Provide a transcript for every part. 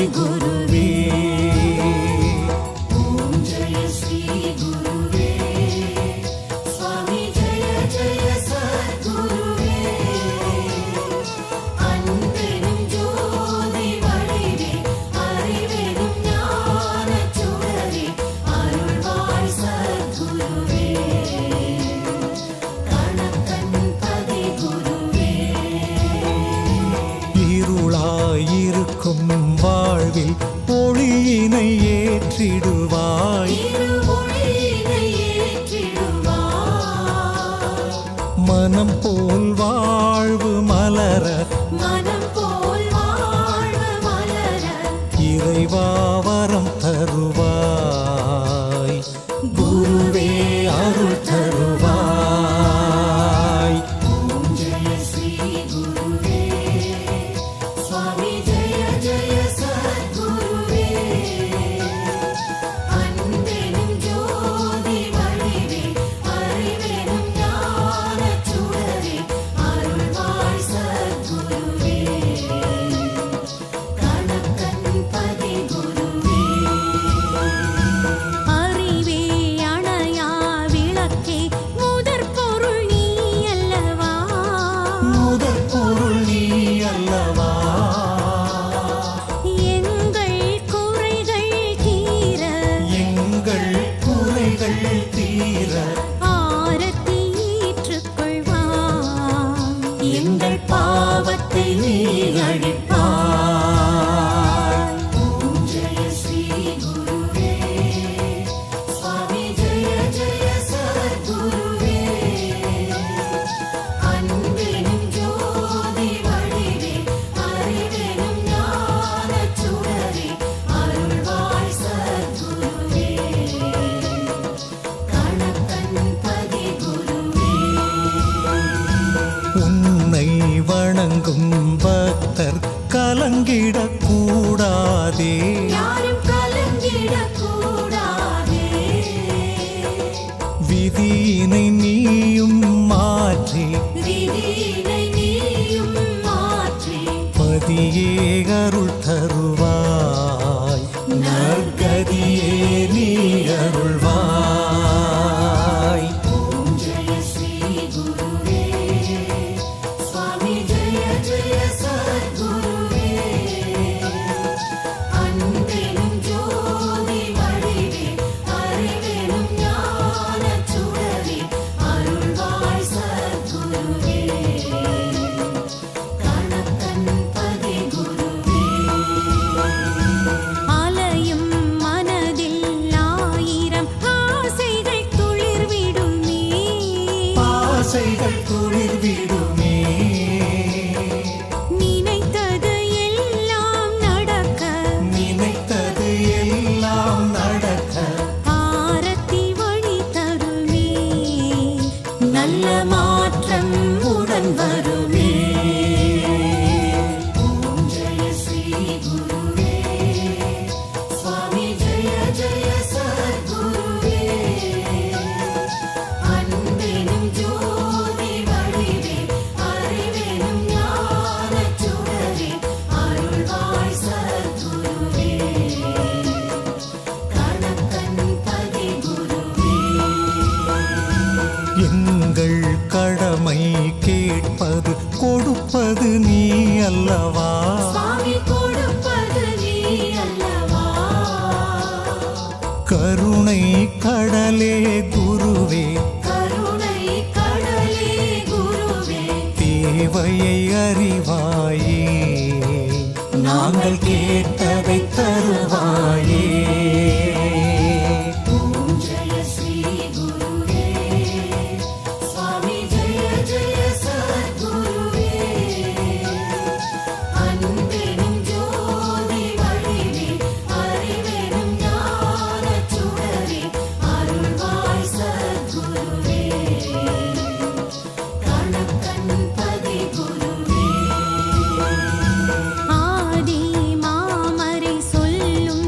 गुरुवे வாழ்வில் ஒளியினை ஏற்றிடுவாய் மனம் போல் வாழ்வு மலர இறைவா வரம் தருவாய் குருவே அருள் தருவாய் எங்கள் பாவத்தை நீ அழிப்பாய் ஓம் ஜெய ஸ்ரீ குருவே சுவாமி ஜெய ஜெய சத்குருவே அன்பெனும் ஜோதி வடிவே அறிவெனும் ஞானச் சுடரே அருள்வாய் சத்குருவே கணக்கன்பதி குருவே வணங்கும் பக்தர் கலங்கிடக் கூடாதே யாரும் கலங்கிடக் கூடாதே விதியினை நீயும் மாற்றி பதியே அருள் தருவாய் நற்கதியே நீ அருள்வாய் ஓம் ஜெய ஸ்ரீ குருவே துளிர்விடுமே நினைத்தது எல்லாம் நடக்க ஆரத்தி வழி தருமே நல்ல மாற்றம் உடன் வருமே ஓம் ஜெய ஸ்ரீ குருவே சுவாமி ஜெய ஜெய சத்குருவே அன்பெனும் ஜோதி வடிவே அறிவெனும் ஞானச் சுடரே அருள்வாய் சத்குருவே கணக்கன்பதி குருவே எங்கள் கடமை கேட்பது கொடுப்பது நீ அல்லவா சுவாமி கொடுப்பது நீ அல்லவா கருணை கடலே குருவே தேவையை அறிவாயே நாங்கள் கேட்டதை தருவாயே ஓம் ஜெய ஸ்ரீ குருவே சுவாமி ஜெய ஜெய சத்குருவே அன்பெனும் ஜோதி வடிவே அறிவெனும் ஞானச் சுடரே அருள்வாய் சத்குருவே கணக்கன்பதி குருவே ஆதி மாமரை சொல்லும்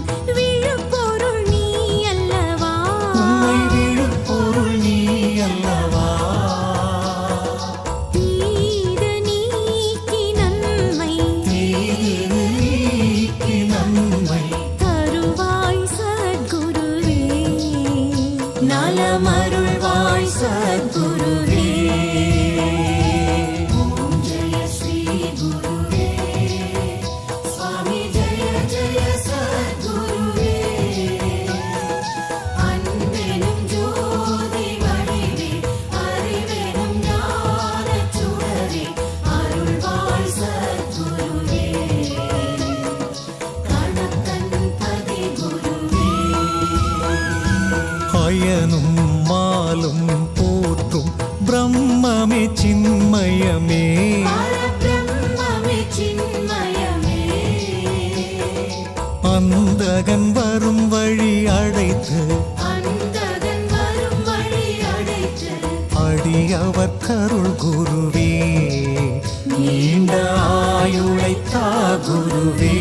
நீண்ட ஆயுளை தா குருவே.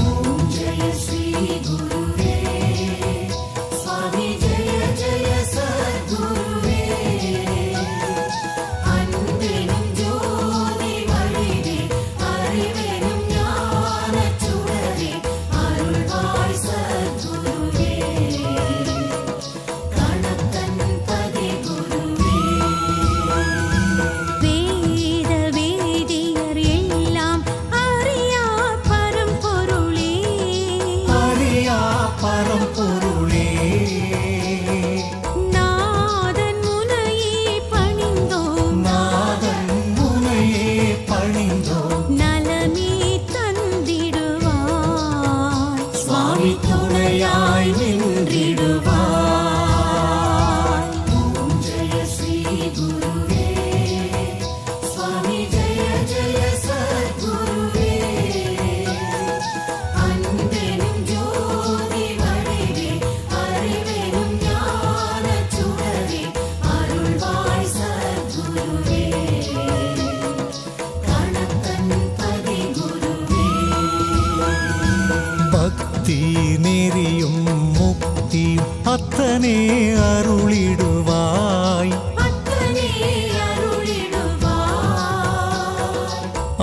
ஓம் ஜெய ஸ்ரீ குருவே சுவாமி ஜெய ஜெய சத்குருவே அன்பெனும் ஜோதி வடிவே அறிவெனும் ஞானச் சுடரே அருள்வாய் சத்குருவே கணக்கன் பதி குருவே வேத வேதியர் எல்லாம் அறியா பரம்பொருளே அறியா பரம்பொருளே நாதன் முனையே பணிந்தோம் நாதன் முனையே பணிந்தோம் நலமே தந்திடுவாய் சுவாமி துணையாய் நின்றிடுவாய். ஓம் ஜெய ஸ்ரீ குருவே சுவாமி ஜெய ஜெய சத்குருவே அன்பெனும் ஜோதி வடிவே அறிவெனும் ஞானச் சுடரே அருள்வாய் சத்குருவே கணக்கன் பதி குருவே பக்தி நெறியும் முக்தியும் அத்தனே அருளிடுவாய். அத்தனே அருளிடுவாய்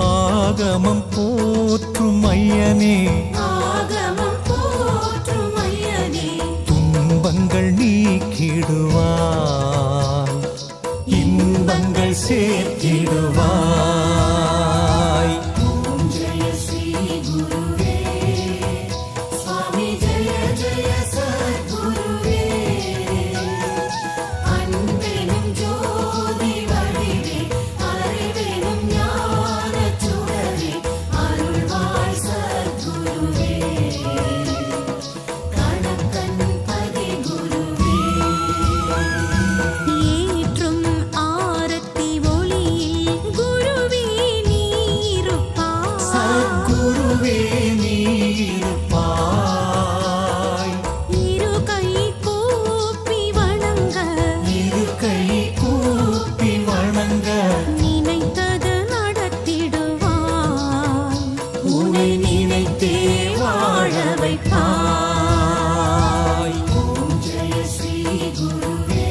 ஆகமம் போற்றும் ஐயனே ஆகமம் போற்றும் ஐயனே துன்பங்கள் நீக்கிடுவாய். இன்பங்கள் சேர்த்திடுவாய். ஓம் ஜெய ஸ்ரீ குருவே சுவாமி ஜெய ஜெய சத்குருவே அன்பெனும் ஜோதி வடிவே அறிவெனும் ஞானச் சுடரே அருள்வாய் சத்குருவே கணக்கன் பதி குருவே ஏற்றும் ஆரத்தி ஒளியில் குருவே நீ இருப்பாய் சத்குருவே நீ இருப்பாய். இரு கை கூப்பி வணங்க இரு கை கூப்பி வணங்க நினைத்தது நடத்திடுவாய் உன்னை நினைத்தே வாழ வைப்பாய். ஓம் ஜெய ஸ்ரீ குருவே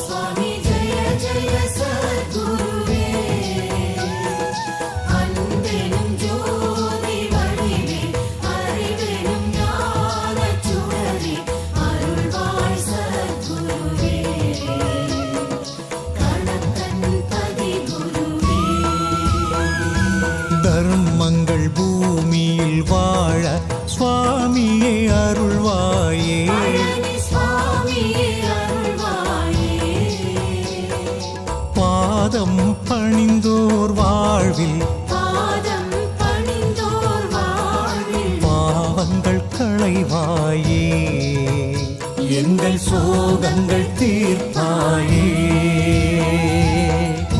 சுவாமி ஜெய ஜெய சத்குருவே அன்பெனும் ஜோதி வடிவே அறிவெனும் ஞானச் சுடரே அருள்வாய் சத்குருவே கணக்கன் பதி குருவே தர்மங்கள் பூமியில் வாழ சுவாமியே அருள்வாயே. பழனி சுவாமியே அருள்வாயே பாதம் பணிந்தோர் வாழ்வில் பாதம் பணிந்தோர் வாழ்வில் பாவங்கள் களைவாயே. எங்கள் சோகங்கள் தீர்ப்பாயே.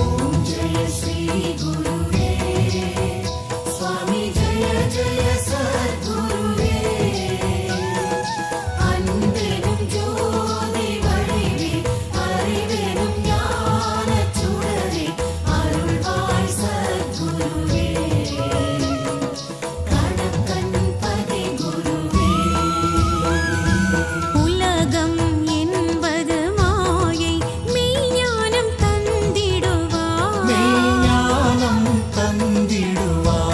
ஓம் ஜெய ஸ்ரீ குருவே சுவாமி ஜெய ஜெய சத்குருவே அன்பெனும் ஜோதி வடிவே அறிவெனும் ஞானச் சுடரே அருள்வாய் சத்குருவே கணக்கன் பதி குருவே உலகம் என்பது மாயை மெய்ஞானம் தந்திடுவாய் மெய்ஞானம் தந்திடுவாய்.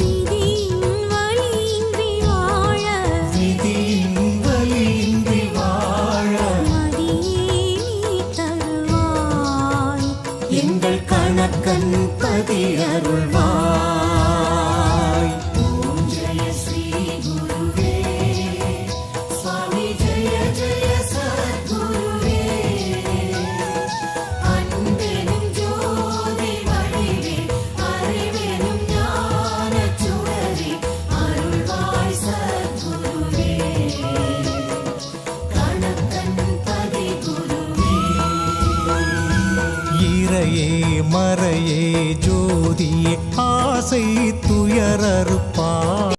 விதியின் வழியின்றி வாழ விதியின் வலியின்றி வாழ மதியே நீ தருவாய் எங்கள் கணக்கன் பதி அருள்வாய். ஓம் ஜெய ஸ்ரீ குருவே சுவாமி ஜெய ஜெய சத்குருவே அன்பெனும் ஜோதி வடிவே அறிவெனும் ஞானச் சுடரே அருள்வாய் சத்குருவே கணக்கன் பதி குருவே இறையே மறையே ஜோதியே ஆசை துயரறுப்பாய்.